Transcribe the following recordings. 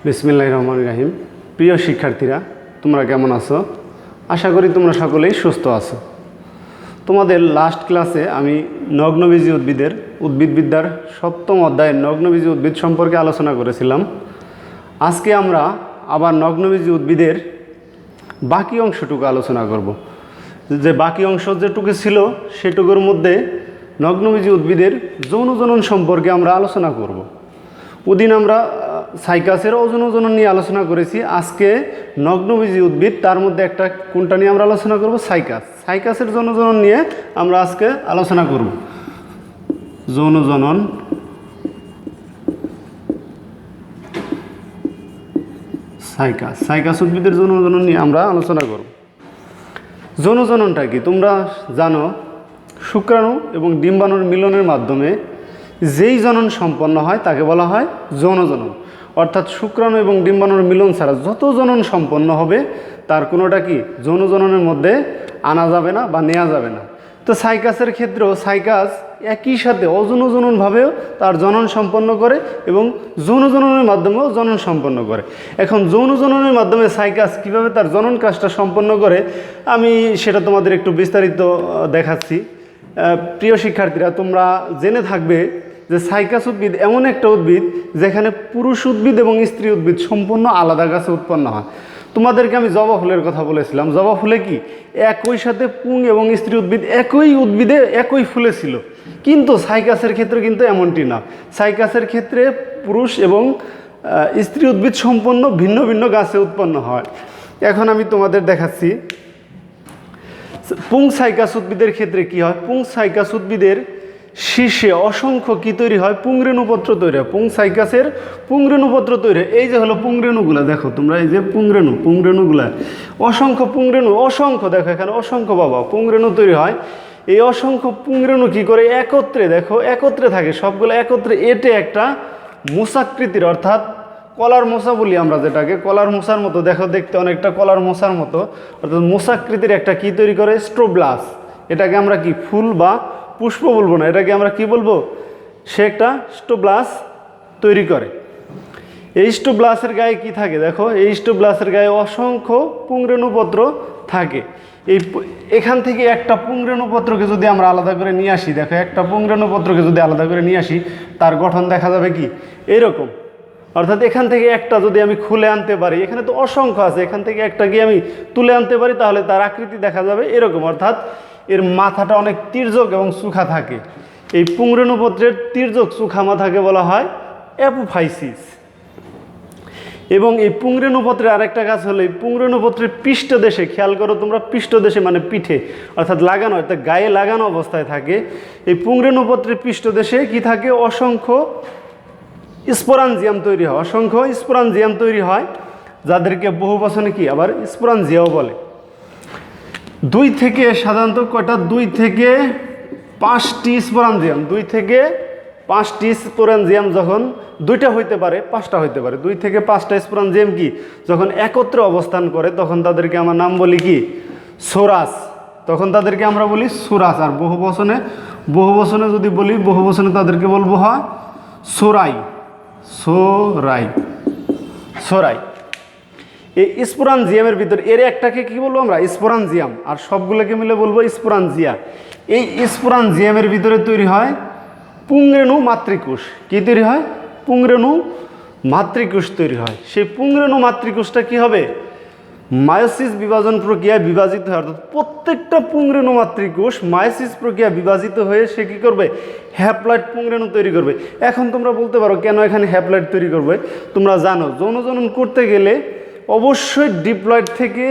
বিসমিল্লাহির রহমানির রহিম। প্রিয় শিক্ষার্থীরা, তোমরা কেমন আছো? আশা করি তোমরা সকলেই সুস্থ আছো। তোমাদের লাস্ট ক্লাসে আমি নগ্নবীজি উদ্ভিদবিদ্যার 7ম অধ্যায়ের নগ্নবীজি উদ্ভিদ সম্পর্কে আলোচনা করেছিলাম। আজকে আমরা আবার নগ্নবীজি উদ্ভিদের বাকি অংশটুকু আলোচনা করব। যে বাকি অংশ যেটুকু ছিল সেটুকুর মধ্যে নগ্নবীজি উদ্ভিদের যৌন জনন সম্পর্কে আমরা আলোচনা করব। ওদিন আমরা সাইকাসের ওজন জনন নিয়ে আলোচনা করেছি। আজকে নগ্নবীজি উদ্ভিদ, তার মধ্যে একটা কোনটা নিয়ে আমরা আলোচনা করব? সাইকাসের যৌন জনন নিয়ে আমরা আজকে আলোচনা করব। যৌন জনন সাইকাস উদ্ভিদের যৌন জনন নিয়ে আমরা আলোচনা করব। যৌন জননটা কি তোমরা জানো? শুক্রাণু এবং ডিম্বাণুর মিলনের মাধ্যমে যেই জনন সম্পন্ন হয় তাকে বলা হয় যৌন জনন। অর্থাৎ শুক্রাণু এবং ডিম্বাণুর মিলন ছাড়া যত জনন সম্পন্ন হবে তার কোনোটা কি যৌন জননের মধ্যে আনা যাবে না বা নেওয়া যাবে না। তো সাইকাসের ক্ষেত্রেও সাইকাস একই সাথে অযৌন জননভাবেও তার জনন সম্পন্ন করে এবং যৌন জননের মাধ্যমেও জনন সম্পন্ন করে। এখন যৌন জননের মাধ্যমে সাইকাস কীভাবে তার জনন কাজটা সম্পন্ন করে আমি সেটা তোমাদের একটু বিস্তারিত দেখাচ্ছি। প্রিয় শিক্ষার্থীরা, তোমরা জেনে থাকবে যে সাইকাস উদ্ভিদ এমন একটা উদ্ভিদ যেখানে পুরুষ উদ্ভিদ এবং স্ত্রী উদ্ভিদ সম্পূর্ণ আলাদা গাছে উৎপন্ন হয়। তোমাদেরকে আমি জবা ফুলের কথা বলেছিলাম। জবা ফুলে কি একই সাথে পুং এবং স্ত্রী উদ্ভিদ একই উদ্ভিদে একই ফুলে ছিল, কিন্তু সাইকাসের ক্ষেত্রে কিন্তু এমনটি না। সাইকাসের ক্ষেত্রে পুরুষ এবং স্ত্রী উদ্ভিদ সম্পূর্ণ ভিন্ন ভিন্ন গাছে উৎপন্ন হয়। এখন আমি তোমাদের দেখাচ্ছি পুং সাইকাস উদ্ভিদের ক্ষেত্রে কি হয়। পুং সাইকাস উদ্ভিদের শীর্ষে অসংখ্য কি তৈরি হয়? পুংরেণুপত্র তৈরি হয়। পুং সাইকাসের পুংরেণুপত্র তৈরি হয়। এই যে হলো পুংরেণুগুলা, দেখো তোমরা, এই যে পুংরেণুগুলা, অসংখ্য পুংরেণু, অসংখ্য, দেখো এখানে অসংখ্য বাবা পুংরেণু তৈরি হয়। এই অসংখ্য পুংরেণু কি করে একত্রে, দেখো একত্রে থাকে, সবগুলো একত্রে এটে একটা মোচাকৃতির, অর্থাৎ কলার মোচা বলি আমরা যেটাকে, কলার মোচার মতো, দেখো দেখতে অনেকটা কলার মোচার মতো, অর্থাৎ মোচাকৃতির একটা কি তৈরি করে? স্ট্রোব্লাস। এটাকে আমরা কি ফুল বা পুষ্প বলবো না, এটাকে আমরা কি বলবো? সে একটা স্টোব্লাস তৈরি করে। এই স্টোব্লাসের গায়ে কি থাকে? দেখো এই স্টোব্লাসের গায়ে অসংখ্য পুংরেণুপত্র থাকে। এখান থেকে একটা পুংরেণুপত্রকে যদি আমরা আলাদা করে নিয়ে আসি, দেখো একটা পুংরেণুপত্রকে যদি আলাদা করে নিয়ে আসি, তার গঠন দেখা যাবে কি এইরকম। অর্থাৎ এখান থেকে একটা যদি আমি খুলে আনতে পারি, এখানে তো অসংখ্য আছে, এখান থেকে একটা গিয়ে আমি তুলে আনতে পারি, তাহলে তার আকৃতি দেখা যাবে এরকম। অর্থাৎ এর মাথাটা অনেক তির্যক এবং সুখা থাকে। এই পুংরেণুপত্রের তির্যক সুখা মাথাকে বলা হয় অ্যাপোফাইসিস। এবং এই পুংরেণুপত্রের আরেকটা কাজ হলো, এই পুংরেণুপত্রের পৃষ্ঠদেশে, খেয়াল করো তোমরা, পৃষ্ঠদেশে মানে পিঠে, অর্থাৎ লাগানো, অর্থাৎ গায়ে লাগানো অবস্থায় থাকে। এই পুংরেণুপত্রের পৃষ্ঠদেশে কি থাকে? অসংখ্য স্পোরাঞ্জিয়াম তৈরি হয়। অসংখ্য স্পোরাঞ্জিয়াম তৈরি হয়, যাদেরকে বহুবচনে কি আবার স্পোরাঞ্জিয়াও বলে। সাধারণত কয়টা? 2 থেকে 5টি স্পোরাঞ্জিয়াম, 2 থেকে 5টি স্পোরাঞ্জিয়াম যখন 2টা হইতে পারে, 5টা হইতে পারে, 2 থেকে 5টা স্পোরাঞ্জিয়াম কি যখন একত্রে অবস্থান করে তখন তাদেরকে আমরা নাম বলি কি? সোরাস। তখন তাদেরকে আমরা বলি সোরাস। আর বহুবচনে যদি বলি, বহুবচনে তাদেরকে বলবো হয় সোরাই। এই স্পোরাঞ্জিয়ামের ভিতরে এর একটাকে কি বলবো আমরা? স্পোরাঞ্জিয়াম। আর সবগুলোকে মিলে বলবো স্পোরাঞ্জিয়া। এই স্পোরাঞ্জিয়ামের ভিতরে তৈরি হয় পুংরেণু মাতৃকোষ। কি তৈরি হয়? পুংরেণু মাতৃকোষ তৈরি হয়। সেই পুংরেণু মাতৃকোষটা কি হবে? মায়োসিস বিভাজন প্রক্রিয়ায় বিভাজিত হয়। অর্থাৎ প্রত্যেকটা পুংরেণু মাতৃকোষ মায়োসিস প্রক্রিয়া বিভাজিত হয়ে সে কী করবে? হ্যাপ্লয়েড পুংরেণু তৈরি করবে। এখন তোমরা বলতে পারো কেন এখানে হ্যাপ্লয়েড তৈরি করবে? তোমরা জানো যৌন জনন করতে গেলে অবশ্যই ডিপ্লয়েড থেকে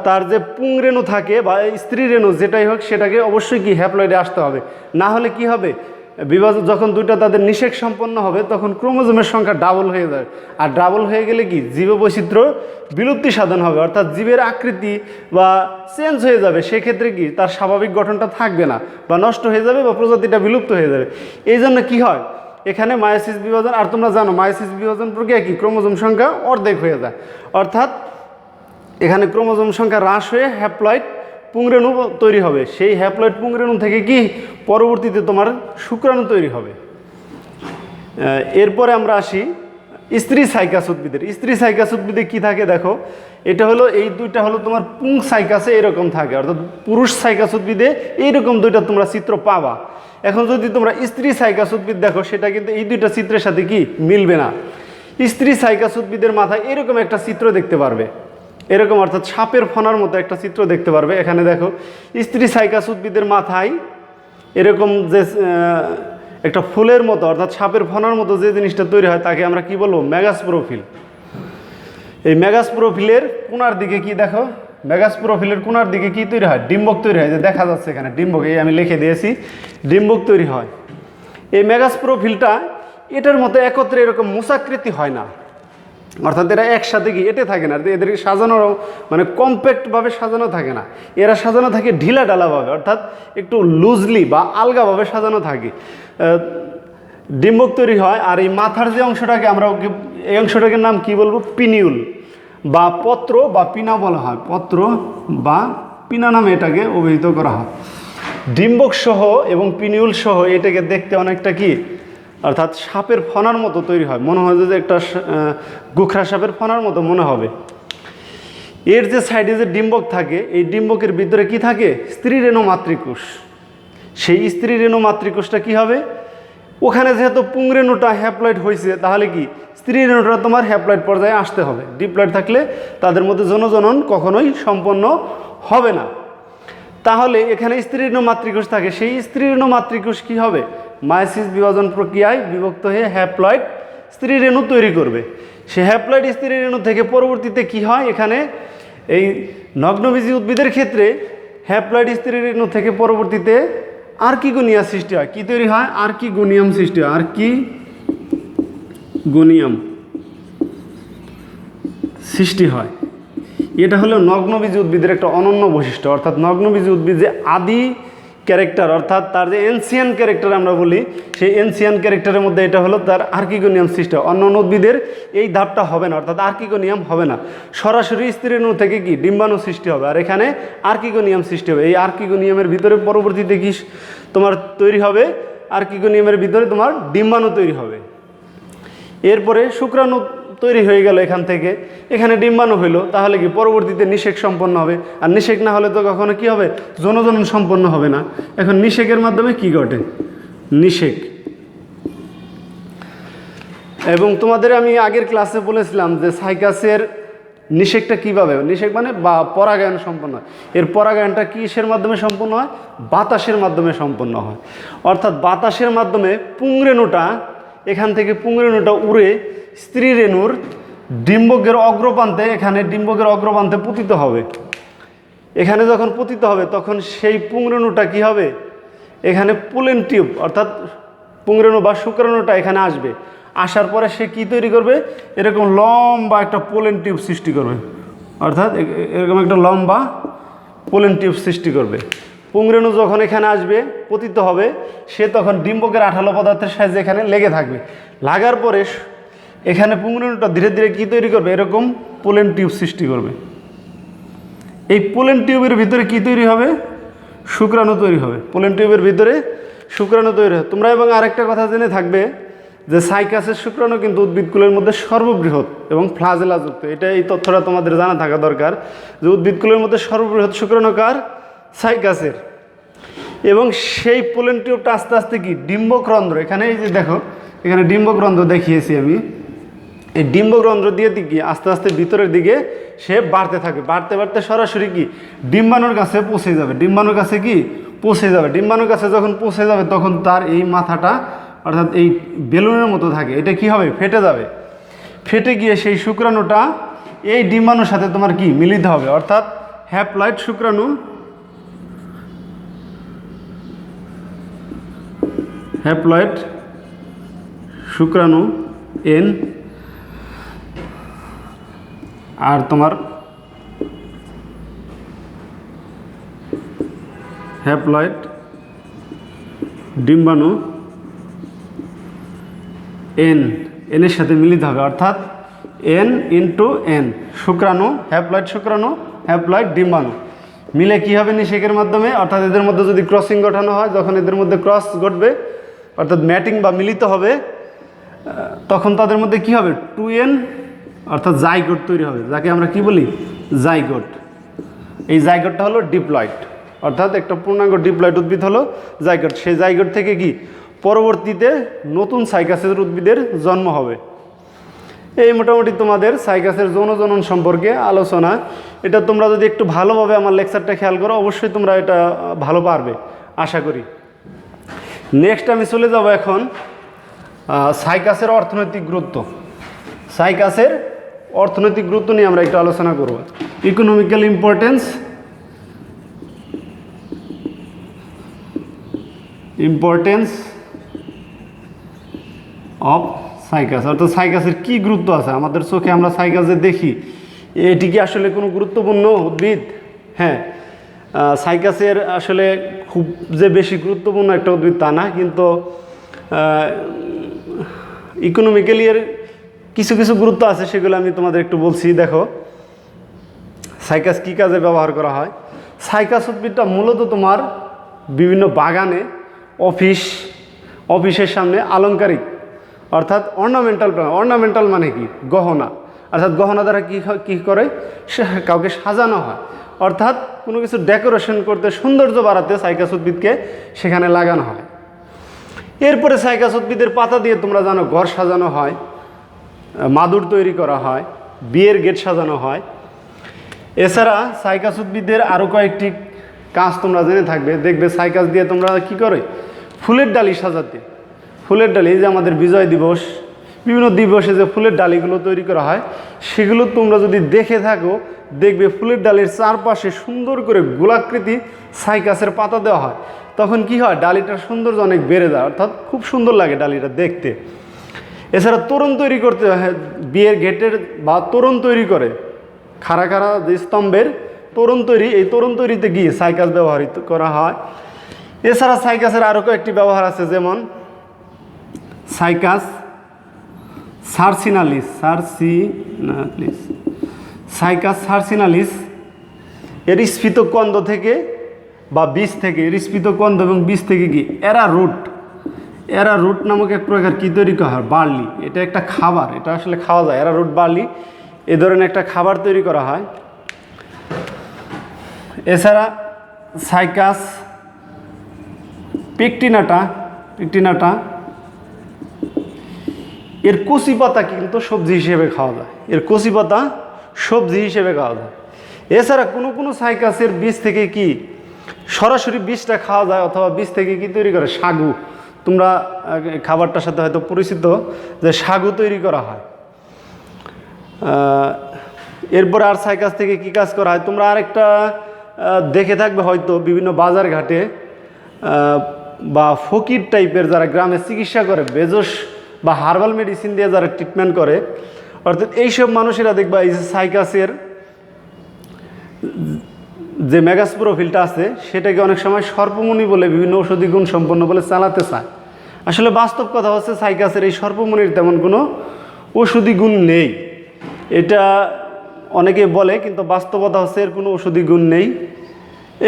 তার যে পুংরেণু থাকে বা স্ত্রী রেণু যেটাই হোক, সেটাকে অবশ্যই কি হ্যাপ্লয়েডে আসতে হবে। না হলে কি হবে? বিভাজন যখন দুইটা তাদের নিষেক সম্পন্ন হবে তখন ক্রোমোজোমের সংখ্যা ডাবল হয়ে যায়। আর ডাবল হয়ে গেলে কি জীব বৈচিত্র্য বিলুপ্তি সাধন হবে, অর্থাৎ জীবের আকৃতি বা চেঞ্জ হয়ে যাবে। সেক্ষেত্রে কি তার স্বাভাবিক গঠনটা থাকবে না বা নষ্ট হয়ে যাবে বা প্রজাতিটা বিলুপ্ত হয়ে যাবে। এই জন্য কী হয়? এখানে মায়োসিস বিভাজন, আর তোমরা জানো মায়োসিস বিভাজন প্রক্রিয়া কি ক্রোমোজোম সংখ্যা অর্ধেক হয়ে যায়। অর্থাৎ এখানে ক্রোমোজোম সংখ্যা হ্রাস হয়ে হ্যাপ্লয়েড পুংরেণু তৈরি হবে। সেই হ্যাপ্লয়েড পুংরেণু থেকে কি পরবর্তীতে তোমার শুক্রাণু তৈরি হবে। এরপরে আমরা আসি স্ত্রী সাইকাস উদ্ভিদের। স্ত্রী সাইকাস উদ্ভিদে কি থাকে দেখো, এটা হলো এই দুইটা হলো তোমার পুং সাইকাসে এরকম থাকে, অর্থাৎ পুরুষ সাইকাস উদ্ভিদে এইরকম দুইটা তোমরা চিত্র পাবা। এখন যদি তোমরা স্ত্রী সাইকাস উদ্ভিদ দেখো, সেটা কিন্তু এই দুইটা চিত্রের সাথে কি মিলবে না। স্ত্রী সাইকাস উদ্ভিদের মাথায় এরকম একটা চিত্র দেখতে পারবে, এরকম অর্থাৎ সাপের ফনার মতো একটা চিত্র দেখতে পারবে। এখানে দেখো স্ত্রী সাইকাস উদ্ভিদের মাথায় এরকম যে একটা ফুলের মতো অর্থাৎ সাপের ফনার মতো যে জিনিসটা তৈরি হয় তাকে আমরা কি বলবো, ম্যাগাসপ্রোফিল। এই ম্যাগাসপ্রোফিলের কোণার দিকে কি দেখো, ম্যাগাসপ্রোফিলের কোণার দিকে কি তৈরি হয়, ডিম্বক তৈরি হয়, যে দেখা যাচ্ছে এখানে ডিম্বক, এই আমি লিখে দিয়েছি ডিম্বক তৈরি হয়। এই ম্যাগাসপ্রোফিলটা এটার মতো একত্রে এরকম মোচাকৃতি হয় না, অর্থাৎ এরা একসাথে কি এটে থাকে না, এদেরকে সাজানো মানে কম্প্যাক্টভাবে সাজানো থাকে না, এরা সাজানো থাকে ঢিলা ঢালাভাবে, অর্থাৎ একটু লুজলি বা আলগাভাবে সাজানো থাকে, ডিম্বক তৈরি হয়। আর এই মাথার যে অংশটাকে আমরা এই অংশটাকে নাম কি বলবো, পিনিউল বা পত্র বা পিনা বলা হয়, পত্র বা পিনা নামে এটাকে অভিহিত করা হয়। ডিম্বক সহ এবং পিনিউল সহ এটাকে দেখতে অনেকটা কি, অর্থাৎ সাপের ফনার মতো তৈরি হয়, মনে হয় যে একটা গোখরা সাপের ফনার মতো মনে হবে। এর যে সাইডে যে ডিম্বক থাকে, এই ডিম্বকের ভিতরে কি থাকে, স্ত্রী রেণু মাতৃকোষ। সেই স্ত্রী রেণু মাতৃকোষটা কি হবে, ওখানে যেহেতু পুংরেণুটা হ্যাপ্লয়েড হয়েছে, তাহলে কি স্ত্রী রেণুটা তোমার হ্যাপ্লয়েড পর্যায়ে আসতে হবে। ডিপ্লয়েড থাকলে তাদের মধ্যে জনজনন কখনোই সম্পন্ন হবে না। তাহলে এখানে স্ত্রী রেণু মাতৃকোষ থাকে, সেই স্ত্রী রেণু মাতৃকোষ কি হবে, মায়োসিস বিভাজন প্রক্রিয়ায় বিভক্ত হয়ে হ্যাপ্লয়েড স্ত্রী রেণু তৈরি করবে। সে হ্যাপ্লয়েড স্ত্রী রেণু থেকে পরবর্তীতে কি হয়, এখানে এই নগ্নবীজী উদ্ভিদের ক্ষেত্রে হ্যাপ্লয়েড স্ত্রী রেণু থেকে পরবর্তীতে আর্কিগোনিয়া সৃষ্টি হয়। কি তৈরি হয়, আর্কিগোনিয়াম সৃষ্টি হয়, আর্কিগোনিয়াম সৃষ্টি হয়। এটা হলো নগ্নবীজী উদ্ভিদের একটা অনন্য বৈশিষ্ট্য, অর্থাৎ নগ্নবীজী উদ্ভিদ যে আদি ক্যারেক্টার, অর্থাৎ তার যে এনসিয়ান ক্যারেক্টার আমরা বলি, সেই এনসিয়ান ক্যারেক্টারের মধ্যে এটা হলো তার আর্কিগোনিয়াম সৃষ্টি হয়। অন্য উদ্ভিদের এই ধাপটা হবে না, অর্থাৎ আর্কিগোনিয়াম হবে না, সরাসরি স্ত্রীণু থেকে কি ডিম্বাণু সৃষ্টি হবে, আর এখানে আর্কিগোনিয়াম সৃষ্টি হবে। এই আর্কিগোনিয়ামের ভিতরে পরবর্তীতে কি তোমার তৈরি হবে, আর্কিগোনিয়ামের ভিতরে তোমার ডিম্বাণু তৈরি হবে। এরপরে শুক্রাণু তৈরি হয়ে গেল, এখান থেকে এখানে ডিম্বাণু হইলো, তাহলে কি পরবর্তীতে নিষেক সম্পন্ন হবে। আর নিষেক না হলে তো কখনো কি হবে, জনজনন সম্পন্ন হবে না। এখন নিষেকের মাধ্যমে কি ঘটে, নিষেক। এবং তোমাদের আমি আগের ক্লাসে বলেছিলাম যে সাইকাসের নিষেকটা কীভাবে, নিষেক মানে বা পরাগায়ন সম্পন্ন হয়। এর পরাগায়নটা কিসের মাধ্যমে সম্পন্ন হয়, বাতাসের মাধ্যমে সম্পন্ন হয়। অর্থাৎ বাতাসের মাধ্যমে পুংরেণুটা, এখান থেকে পুংরেণুটা উড়ে স্ত্রী রেণুর ডিম্বকের অগ্রপ্রান্তে, এখানে ডিম্বকের অগ্রপ্রান্তে পতিত হবে। এখানে যখন পতিত হবে তখন সেই পুংরেণুটা কি হবে, এখানে পোলেন টিউব অর্থাৎ পুংরেণু বা শুক্রাণুটা এখানে আসবে। আসার পরে সে কি তৈরি করবে, এরকম লম্বা একটা পোলেন টিউব সৃষ্টি করবে, অর্থাৎ এরকম একটা লম্বা পোলেন টিউব সৃষ্টি করবে। পুংরেণু যখন এখানে আসবে, পতিত হবে, সে তখন ডিম্বকের আঠালো পদার্থের সাহায্যে এখানে লেগে থাকবে। লাগার পরে এখানে পুংরেণুটা ধীরে ধীরে কী তৈরি করবে, এরকম পোলেন টিউব সৃষ্টি করবে। এই পোলেন টিউবের ভিতরে কি তৈরি হবে, শুক্রাণু তৈরি হবে। পোলেন টিউবের ভিতরে শুক্রাণু তৈরি হয়। তোমরা এবং আরেকটা কথা জেনে থাকবে যে সাইকাসের শুক্রাণু কিন্তু উদ্ভিদকুলের মধ্যে সর্ববৃহৎ এবং ফ্লাজেলাযুক্ত। এটা এই তথ্যটা তোমাদের জানা থাকা দরকার যে উদ্ভিদকুলের মধ্যে সর্ববৃহৎ শুক্রাণু কার, সাইকাসের। এবং সেই পোলেন টিউবটা আস্তে আস্তে কি ডিম্বকরন্ধ্র, এখানে এই যে দেখো এখানে ডিম্বকরন্ধ্র দেখিয়েছি আমি, এই ডিম্বকরন্ধ্র দিয়ে দিকে আস্তে আস্তে ভিতরের দিকে সে বাড়তে থাকে, বাড়তে বাড়তে সরাসরি কি ডিম্বাণুর কাছে পৌঁছে যাবে। ডিম্বাণুর কাছে কি পৌঁছে যাবে, ডিম্বাণুর কাছে যখন পৌঁছে যাবে তখন তার এই মাথাটা অর্থাৎ এই বেলুনের মতো থাকে, এটা কি হবে, ফেটে যাবে। ফেটে গিয়ে সেই শুক্রাণুটা এই ডিম্বাণুর সাথে তোমার কি মিলিত হবে, অর্থাৎ হ্যাপ্লয়েড শুক্রাণু, হ্যাপ্লয়েড শুক্রাণু এন আর তোমার হ্যাপ্লয়েড ডিম্বাণু এন, এনের সাথে মিলিত হবে, অর্থাৎ এন ইন্টু এন, শুক্রাণু, হ্যাপ্লয়েড শুক্রাণু, হ্যাপ্লয়েড ডিম্বাণু মিলে কি হবে নিষেকের মাধ্যমে, অর্থাৎ এদের মধ্যে যদি ক্রসিং ঘটানো হয়, যখন এদের মধ্যে ক্রস ঘটবে অর্থাৎ ম্যাটিং বা মিলিত হবে, তখন তাদের মধ্যে কি হবে, 2n অর্থাৎ জাইগোট তৈরি হবে, যাকে আমরা কি বলি, জাইগোট। এই জাইগোটটা হলো ডিপ্লয়েড, অর্থাৎ একটা পূর্ণাঙ্গ ডিপ্লয়েড উদ্ভিদ হলো জাইগোট। সেই জাইগোট থেকে কি পরবর্তীতে নতুন সাইকাসের উদ্ভিদের জন্ম হবে। এই মোটামুটি তোমাদের সাইকাসের যৌন জনন সম্পর্কে আলোচনা। এটা তোমরা যদি একটু ভালোভাবে আমার লেকচারটা খেয়াল করো, অবশ্যই তোমরা এটা ভালো পারবে আশা করি। নেক্সট আমি চলে যাব এখন সাইকাসের অর্থনৈতিক গুরুত্ব। সাইকাসের অর্থনৈতিক গুরুত্ব নিয়ে আমরা একটু আলোচনা করব। ইকোনমিক্যাল ইম্পর্টেন্স অফ সাইকাস, অর্থাৎ সাইকাসের কী গুরুত্ব আছে আমাদের চোখে, আমরা সাইকাসে দেখি এটি কি আসলে কোনো গুরুত্বপূর্ণ উদ্ভিদ? হ্যাঁ, সাইকাসের আসলে খুব যে বেশি গুরুত্বপূর্ণ একটা উদ্ভিদ তা না, কিন্তু ইকোনমিক্যালি এর কিছু কিছু গুরুত্ব আছে, সেগুলো আমি তোমাদের একটু বলছি। দেখো সাইকাস কী কাজে ব্যবহার করা হয়। সাইকাস উদ্ভিদটা মূলত তোমার বিভিন্ন বাগানে, অফিসের সামনে আলংকারিক অর্থাৎ অর্নামেন্টাল মানে কি, গহনা, অর্থাৎ গহনা দ্বারা কী করে কাউকে সাজানো হয়, অর্থাৎ কোনো কিছু ডেকোরেশন করতে, সৌন্দর্য বাড়াতে সাইকাস উদ্ভিদকে সেখানে লাগানো হয়। এরপরে সাইকাস উদ্ভিদের পাতা দিয়ে তোমরা জানো ঘর সাজানো হয়, মাদুর তৈরি করা হয়, বিয়ের গেট সাজানো হয়। এছাড়া সাইকাস উদ্ভিদের আরও কয়েকটি কাজ তোমরা জেনে থাকবে, দেখবে সাইকাস দিয়ে তোমরা কি করে ফুলের ডালি সাজাতে, ফুলের ডালি যে আমাদের বিজয় দিবস, বিভিন্ন দিবসে যে ফুলের ডালিগুলো তৈরি করা হয়, সেগুলো তোমরা যদি দেখে থাকো দেখবে ফুলের ডালির চারপাশে সুন্দর করে গোলাকৃতি সাইকাসের পাতা দেওয়া হয়। তখন কি হয়, ডালিটার সৌন্দর্য অনেক বেড়ে যায়, অর্থাৎ খুব সুন্দর লাগে ডালিটা দেখতে। এছাড়া তোরণ তৈরি করতে হয়, বিয়ের গেটের বা তোরণ তৈরি করে, খাড়া খাড়া যে স্তম্ভের তোরণ তৈরি, এই তোরণ তৈরিতে গিয়ে সাইকাস ব্যবহৃত করা হয়। এছাড়া সাইকাসের আরও কয়েকটি ব্যবহার আছে, যেমন সাইকাস সার্সিনালিস এর স্ফীত কন্দ থেকে বা বীজ থেকে, এর স্ফীত কন্দ এবং বীজ থেকে কি অ্যারারুট নামক এক প্রকার কী তৈরি করা হয়, বার্লি। এটা একটা খাবার, এটা আসলে খাওয়া যায়, অ্যারারুট বার্লি এ ধরনের একটা খাবার তৈরি করা হয়। এছাড়া সাইকাস পেকটিনাটা এর কচি পাতা কিন্তু সবজি হিসেবে খাওয়া যায়, এছাড়া কোনো সাইকাসের বীজ থেকে কি সরাসরি বীজটা খাওয়া যায়, অথবা বীজ থেকে কি তৈরি করে, সাগু। তোমরা খাবারটার সাথে হয়তো পরিচিত যে সাগু তৈরি করা হয়। এরপরে আর সাইকাস থেকে কি কাজ করা হয়, তোমরা আরেকটা দেখে থাকবে হয়তো বিভিন্ন বাজার ঘাটে বা ফকির টাইপের যারা গ্রামে চিকিৎসা করে, বেজস বা হার্বাল মেডিসিন দিয়ে যারা ট্রিটমেন্ট করে, অর্থাৎ এইসব মানুষেরা দেখবা এই যে সাইকাসের যে মেগাস্পোরোফিলটা আছে সেটাকে অনেক সময় সর্পমণি বলে, বিভিন্ন ঔষধি গুণ সম্পন্ন বলে চালাতে চায়। আসলে বাস্তব কথা হচ্ছে সাইকাসের এই সর্পমণির তেমন কোনো ঔষধি গুণ নেই, এটা অনেকে বলে, কিন্তু বাস্তবতা হচ্ছে এর কোনো ঔষধি গুণ নেই।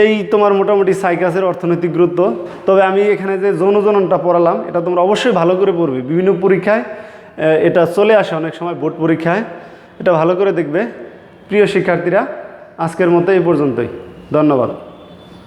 এই তোমার মোটামুটি সাইকাসের অর্থনৈতিক গুরুত্ব। তবে আমি এখানে যে যৌনজননটা পড়ালাম এটা তোমরা অবশ্যই ভালো করে পড়বে, বিভিন্ন পরীক্ষায় এটা চলে আসে, অনেক সময় বোর্ড পরীক্ষায়, এটা ভালো করে দেখবে। প্রিয় শিক্ষার্থীরা, আজকের মতো এই পর্যন্তই, ধন্যবাদ।